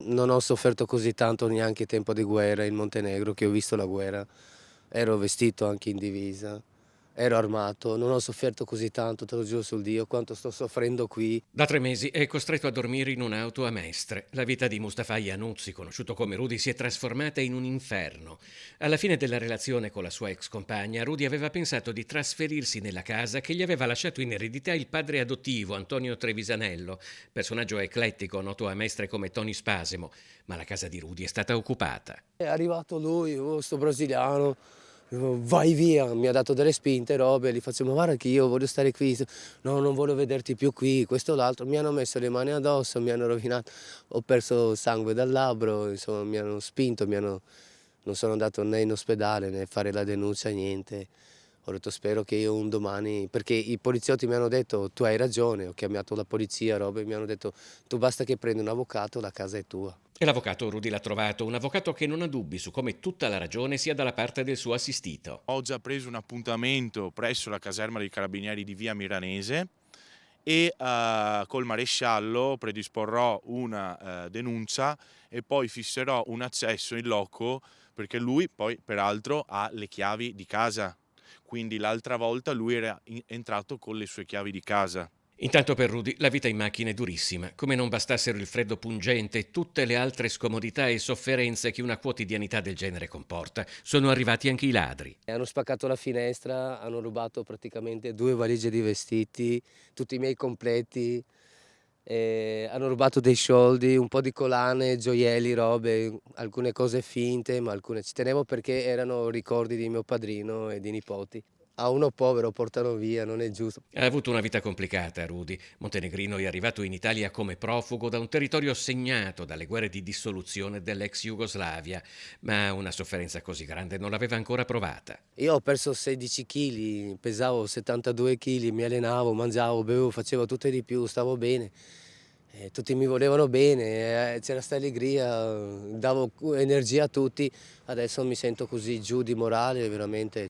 Non ho sofferto così tanto neanche in tempo di guerra in Montenegro, che ho visto la guerra. Ero vestito anche in divisa, ero armato, non ho sofferto così tanto, te lo giuro sul Dio, quanto sto soffrendo qui. Da 3 mesi è costretto a dormire in un'auto a Mestre. La vita di Mustafa Iannuzzi, conosciuto come Rudy, si è trasformata in un inferno. Alla fine della relazione con la sua ex compagna, Rudy aveva pensato di trasferirsi nella casa che gli aveva lasciato in eredità il padre adottivo, Antonio Trevisanello, personaggio eclettico noto a Mestre come Tony Spasimo, ma la casa di Rudy è stata occupata. È arrivato lui, oh, sto brasiliano, vai via, mi ha dato delle spinte, robe, gli faccio, ma guarda che io voglio stare qui, no, non voglio vederti più qui, questo o l'altro, mi hanno messo le mani addosso, mi hanno rovinato, ho perso sangue dal labbro, insomma mi hanno spinto, non sono andato né in ospedale né a fare la denuncia, niente. Ho detto spero che io un domani, perché i poliziotti mi hanno detto tu hai ragione, ho chiamato la polizia, robe, mi hanno detto tu basta che prendi un avvocato, la casa è tua. E l'avvocato Rudy l'ha trovato, un avvocato che non ha dubbi su come tutta la ragione sia dalla parte del suo assistito. Ho già preso un appuntamento presso la caserma dei carabinieri di via Miranese e col maresciallo predisporrò una denuncia e poi fisserò un accesso in loco perché lui poi peraltro ha le chiavi di casa. Quindi l'altra volta lui era entrato con le sue chiavi di casa. Intanto per Rudy la vita in macchina è durissima, come non bastassero il freddo pungente e tutte le altre scomodità e sofferenze che una quotidianità del genere comporta. Sono arrivati anche i ladri. Hanno spaccato la finestra, hanno rubato praticamente 2 valigie di vestiti, tutti i miei completi, hanno rubato dei soldi, un po' di collane, gioielli, robe, alcune cose finte, ma alcune ci tenevo perché erano ricordi di mio padrino e di nipoti. A uno povero portano via, non è giusto. Ha avuto una vita complicata, Rudy. Montenegrino è arrivato in Italia come profugo da un territorio segnato dalle guerre di dissoluzione dell'ex Jugoslavia, ma una sofferenza così grande non l'aveva ancora provata. Io ho perso 16 kg, pesavo 72 kg, mi allenavo, mangiavo, bevevo, facevo tutto e di più, stavo bene. Tutti mi volevano bene, c'era sta allegria, davo energia a tutti, adesso mi sento così giù di morale, veramente.